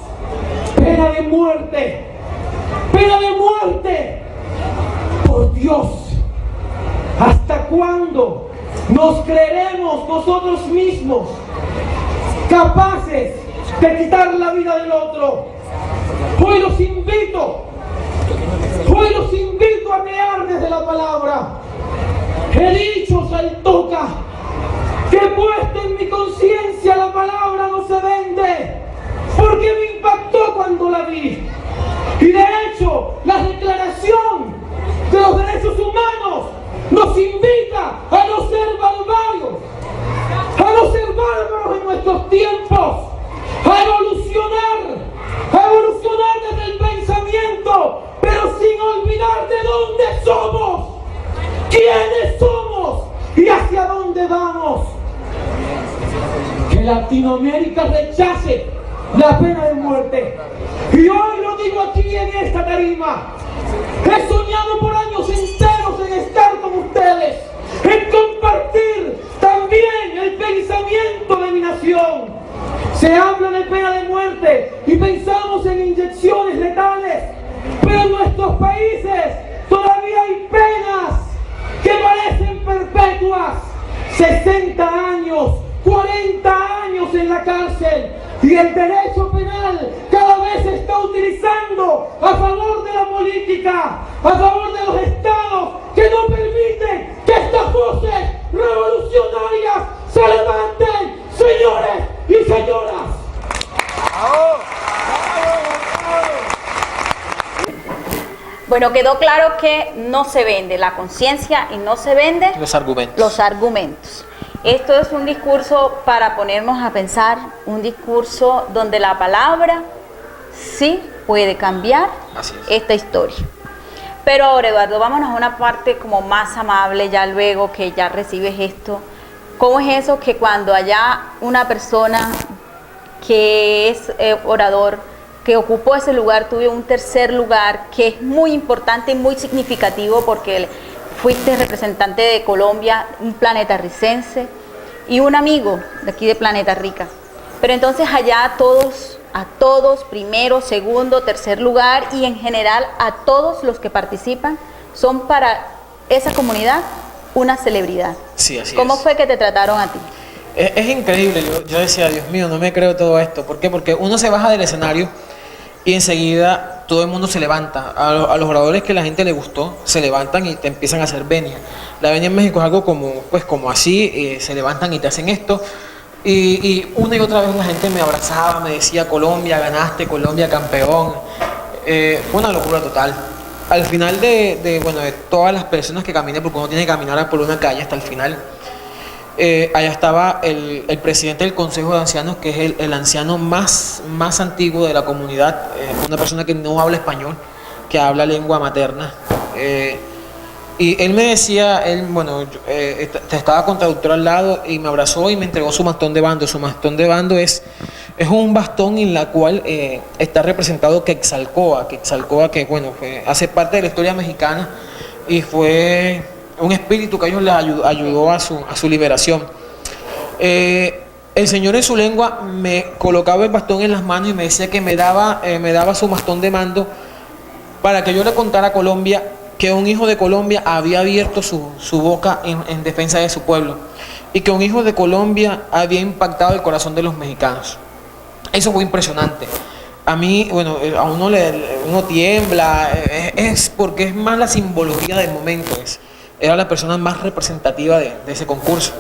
Pena de muerte, pena de muerte. Por Dios, ¿hasta cuándo nos creeremos nosotros mismos capaces de quitar la vida del otro? Hoy los invito a crear desde la palabra. He dicho, Saltoca, que he puesto en mi conciencia la palabra no se vende, porque me impactó cuando la vi. Y de hecho, la declaración de los derechos humanos nos invita a no ser barbarios, en nuestros tiempos, a evolucionar desde el pensamiento, pero sin olvidar de dónde somos, quiénes somos y hacia dónde vamos. Que Latinoamérica rechace la pena de muerte. Y hoy lo digo aquí en esta tarima. He soñado por años enteros en estar con ustedes, en compartir también el pensamiento de mi nación. Se habla de pena de muerte y pensamos en inyecciones letales, pero en nuestros países todavía hay penas que parecen perpetuas. 60 años, 40 años en la cárcel, y el derecho penal nacional cada vez se está utilizando a favor de la política, a favor de los estados que no permiten que estas voces revolucionarias se levanten, señores y señoras. Bueno, quedó claro que no se vende la conciencia y no se vende Los argumentos. los argumentos. Esto es un discurso para ponernos a pensar, un discurso donde la palabra sí puede cambiar Así es. esta historia. Pero ahora, Eduardo, vámonos a una parte como más amable, ya luego que ya recibes esto. ¿Cómo es eso que cuando haya una persona que es orador, que ocupó ese lugar, tuve un tercer lugar, que es muy importante y muy significativo porque fuiste representante de Colombia, un planetarricense y un amigo de aquí de Planeta Rica? Pero entonces allá a todos, primero, segundo, tercer lugar y en general a todos los que participan, son para esa comunidad una celebridad. Sí, así ¿Cómo es. fue que te trataron a ti? Es increíble, yo decía, Dios mío, no me creo todo esto. ¿Por qué? Porque uno se baja del escenario y enseguida todo el mundo se levanta. A los oradores que la gente le gustó, se levantan y te empiezan a hacer venia. La venia en México es algo como así, se levantan y te hacen esto. Y una y otra vez la gente me abrazaba, me decía, Colombia, ganaste, Colombia, campeón. Fue una locura total. Al final de todas las personas que caminé, porque uno tiene que caminar por una calle hasta el final, allá estaba el presidente del Consejo de Ancianos, que es el anciano más antiguo de la comunidad, una persona que no habla español, que habla lengua materna. Y él me decía, estaba con traductor al lado y me abrazó y me entregó su bastón de bando. Su bastón de bando es un bastón en la cual está representado Quetzalcóatl, que hace parte de la historia mexicana y fue un espíritu que a ellos les ayudó a su liberación. El Señor en su lengua me colocaba el bastón en las manos y me decía que me daba su bastón de mando para que yo le contara a Colombia que un hijo de Colombia había abierto su boca en defensa de su pueblo y que un hijo de Colombia había impactado el corazón de los mexicanos. Eso fue impresionante. A mí, a uno tiembla, es porque es más la simbología del momento. Era la persona más representativa de ese concurso.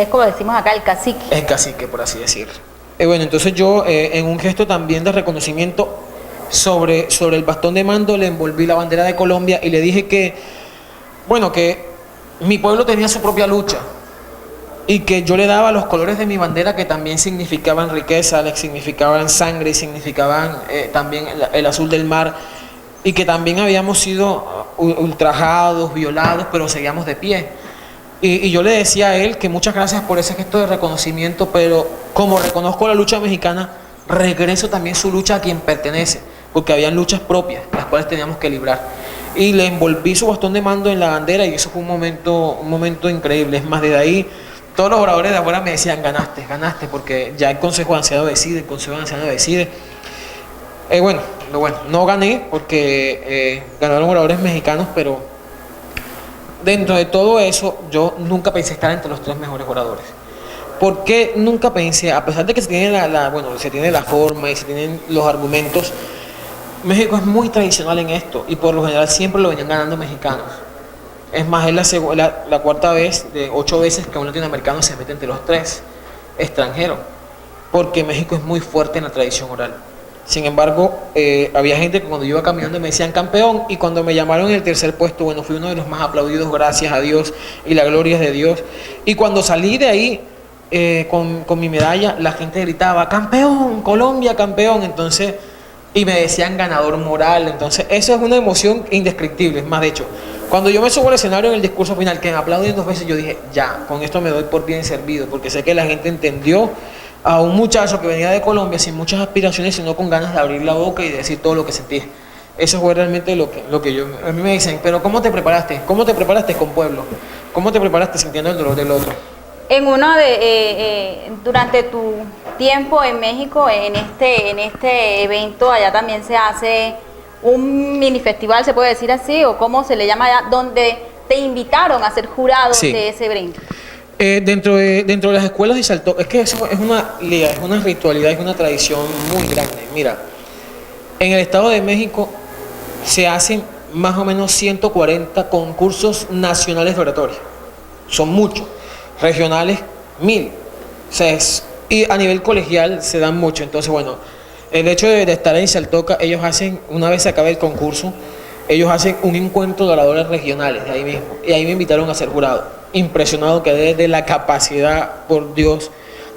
Como decimos acá, el cacique. El cacique, por así decirlo. Entonces yo, en un gesto también de reconocimiento sobre el bastón de mando, le envolví la bandera de Colombia y le dije que mi pueblo tenía su propia lucha y que yo le daba los colores de mi bandera, que también significaban riqueza, significaban sangre, significaban también el azul del mar, y que también habíamos sido ultrajados, violados, pero seguíamos de pie. Y yo le decía a él que muchas gracias por ese gesto de reconocimiento, pero como reconozco la lucha mexicana, regreso también su lucha a quien pertenece, porque habían luchas propias, las cuales teníamos que librar. Y le envolví su bastón de mando en la bandera y eso fue un momento increíble. Es más, desde ahí todos los oradores de afuera me decían, ganaste, porque ya el Consejo de Ancianos decide. No gané porque ganaron oradores mexicanos, pero dentro de todo eso yo nunca pensé estar entre los 3 mejores oradores. Porque nunca pensé, a pesar de que se tiene se tiene la forma y se tienen los argumentos, México es muy tradicional en esto y por lo general siempre lo venían ganando mexicanos. Es más, es la cuarta vez de 8 veces que un latinoamericano se mete entre los 3 extranjeros, porque México es muy fuerte en la tradición oral. Sin embargo, había gente que cuando yo iba caminando me decían campeón, y cuando me llamaron en el tercer puesto, fui uno de los más aplaudidos, gracias a Dios, y la gloria es de Dios. Y cuando salí de ahí con mi medalla, la gente gritaba, campeón, Colombia, campeón. Entonces, y me decían ganador moral. Entonces, eso es una emoción indescriptible. Es más, de hecho, cuando yo me subo al escenario en el discurso final, que me aplauden 2 veces, yo dije, ya, con esto me doy por bien servido, porque sé que la gente entendió a un muchacho que venía de Colombia sin muchas aspiraciones, sino con ganas de abrir la boca y de decir todo lo que sentía. Eso fue realmente lo que a mí me dicen, pero ¿cómo te preparaste? ¿Cómo te preparaste con pueblo? ¿Cómo te preparaste sintiendo el dolor del otro? Durante tu tiempo en México, en este evento, allá también se hace un mini festival, se puede decir así, o cómo se le llama allá, donde te invitaron a ser jurado Sí. de ese evento. Dentro de las escuelas de Salto, es que eso es una liga, es una ritualidad, es una tradición muy grande. Mira, en el Estado de México se hacen más o menos 140 concursos nacionales de oratoria. Son muchos. Regionales, 1000. O sea, y a nivel colegial se dan mucho. Entonces, bueno, el hecho de estar en Saltoca, ellos hacen, una vez se acaba el concurso, ellos hacen un encuentro de oradores regionales de ahí mismo. Y ahí me invitaron a ser jurado. Impresionado quedé de la capacidad, por Dios,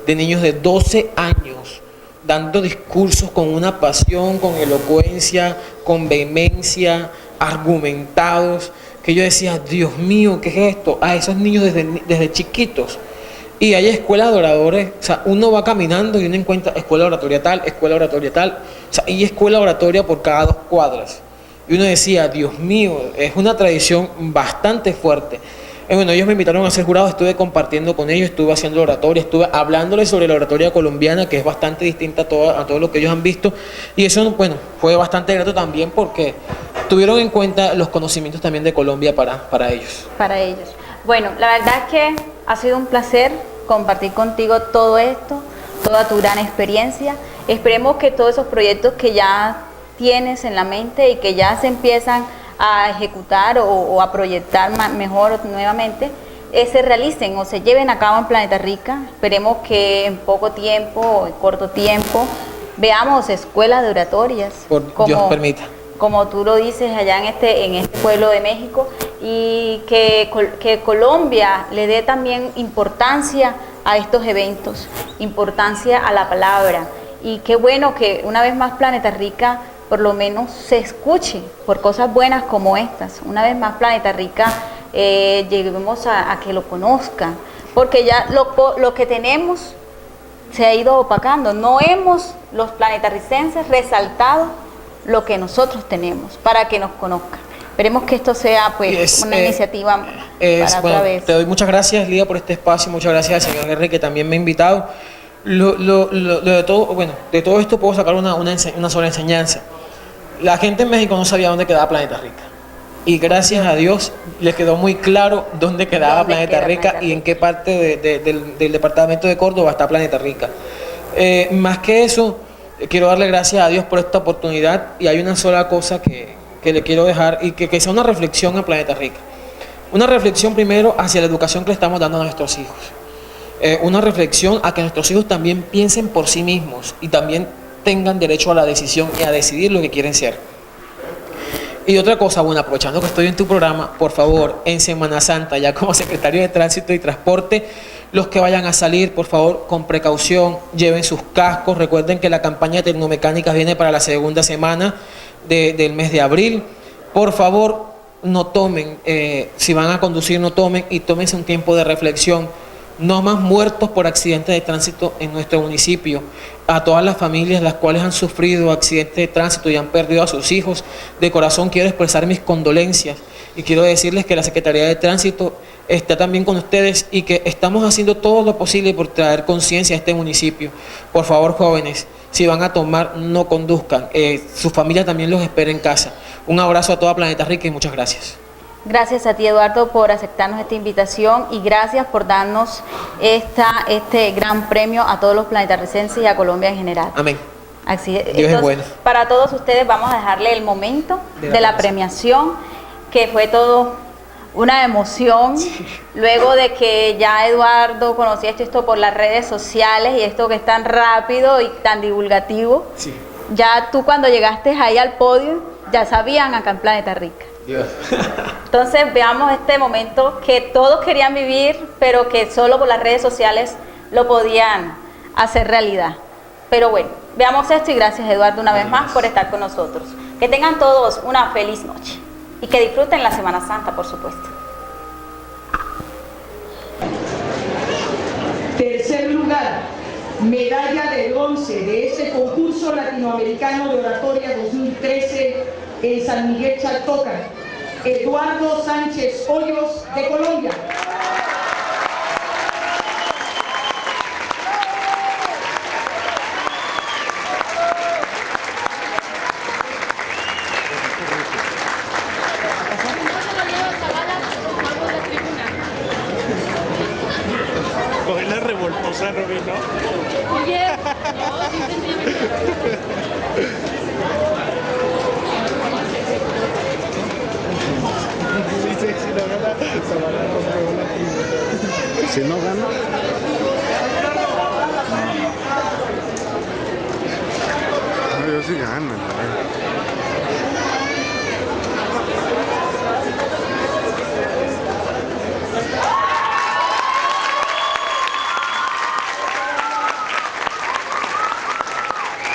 de niños de 12 años dando discursos con una pasión, con elocuencia, con vehemencia, argumentados, que yo decía, Dios mío, ¿qué es esto? A esos niños desde chiquitos. Y hay escuelas de oradores, o sea, uno va caminando y uno encuentra escuela oratoria tal, o sea, y escuela oratoria por cada 2 cuadras. Y uno decía, Dios mío, es una tradición bastante fuerte. Bueno, ellos me invitaron a ser jurado, estuve compartiendo con ellos, estuve haciendo oratoria, estuve hablándoles sobre la oratoria colombiana, que es bastante distinta a todo lo que ellos han visto. Y eso, bueno, fue bastante grato también porque tuvieron en cuenta los conocimientos también de Colombia para ellos. Para ellos. Bueno, la verdad es que ha sido un placer compartir contigo todo esto, toda tu gran experiencia. Esperemos que todos esos proyectos que ya tienes en la mente y que ya se empiezan a ejecutar o a proyectar mejor nuevamente, se realicen o se lleven a cabo en Planeta Rica. Esperemos que en poco tiempo, en corto tiempo, veamos escuelas de oratorias. Dios permita. Como tú lo dices allá en este pueblo de México, y que Colombia le dé también importancia a estos eventos, importancia a la palabra. Y qué bueno que una vez más Planeta Rica por lo menos se escuche por cosas buenas como estas. Una vez más Planeta Rica lleguemos a que lo conozcan, porque ya lo que tenemos se ha ido opacando. No hemos los planetarricenses resaltado lo que nosotros tenemos para que nos conozcan. Esperemos que esto sea pues una iniciativa para otra vez. Te doy muchas gracias, Lía, por este espacio, muchas gracias al señor Henry, que también me ha invitado. De todo esto puedo sacar una sola enseñanza. La gente en México no sabía dónde quedaba Planeta Rica. Y gracias a Dios les quedó muy claro dónde quedaba Planeta Rica y en qué parte del departamento de Córdoba está Planeta Rica. Más que eso, quiero darle gracias a Dios por esta oportunidad, y hay una sola cosa que le quiero dejar, y que sea una reflexión a Planeta Rica. Una reflexión primero hacia la educación que le estamos dando a nuestros hijos. Una reflexión a que nuestros hijos también piensen por sí mismos y también tengan derecho a la decisión y a decidir lo que quieren ser. Y otra cosa, bueno, aprovechando que estoy en tu programa, por favor, en Semana Santa, ya como secretario de Tránsito y Transporte, los que vayan a salir, por favor, con precaución, lleven sus cascos. Recuerden que la campaña de tecnomecánicas viene para la segunda semana del mes de abril. Por favor, no tomen, si van a conducir, no tomen, y tómense un tiempo de reflexión. No más muertos por accidentes de tránsito en nuestro municipio. A todas las familias las cuales han sufrido accidentes de tránsito y han perdido a sus hijos, de corazón quiero expresar mis condolencias, y quiero decirles que la Secretaría de Tránsito está también con ustedes y que estamos haciendo todo lo posible por traer conciencia a este municipio. Por favor, jóvenes, si van a tomar, no conduzcan. Su familia también los espera en casa. Un abrazo a toda Planeta Rica y muchas gracias. Gracias a ti, Eduardo, por aceptarnos esta invitación, y gracias por darnos este gran premio a todos los planetarricenses y a Colombia en general. Amén. Así, Dios entonces, es bueno. Para todos ustedes vamos a dejarle el momento de la premiación, que fue todo una emoción. Sí. Luego de que ya Eduardo conocía esto por las redes sociales, y esto que es tan rápido y tan divulgativo, sí. Ya tú cuando llegaste ahí al podio, ya sabían acá en Planeta Rica. Dios. Entonces veamos este momento que todos querían vivir, pero que solo por las redes sociales lo podían hacer realidad. Pero bueno, veamos esto, y gracias, Eduardo, una vez más por estar con nosotros. Que tengan todos una feliz noche y que disfruten la Semana Santa, por supuesto. Tercer lugar, medalla de bronce de este concurso latinoamericano de oratoria 2013 en San Miguel Chaltoca, Eduardo Sánchez Hoyos, de Colombia. coger la revoltosa, Robin, ¿no? Oye, Dice, si no gana, se van a romper una. Si no gana, no, yo sí gano.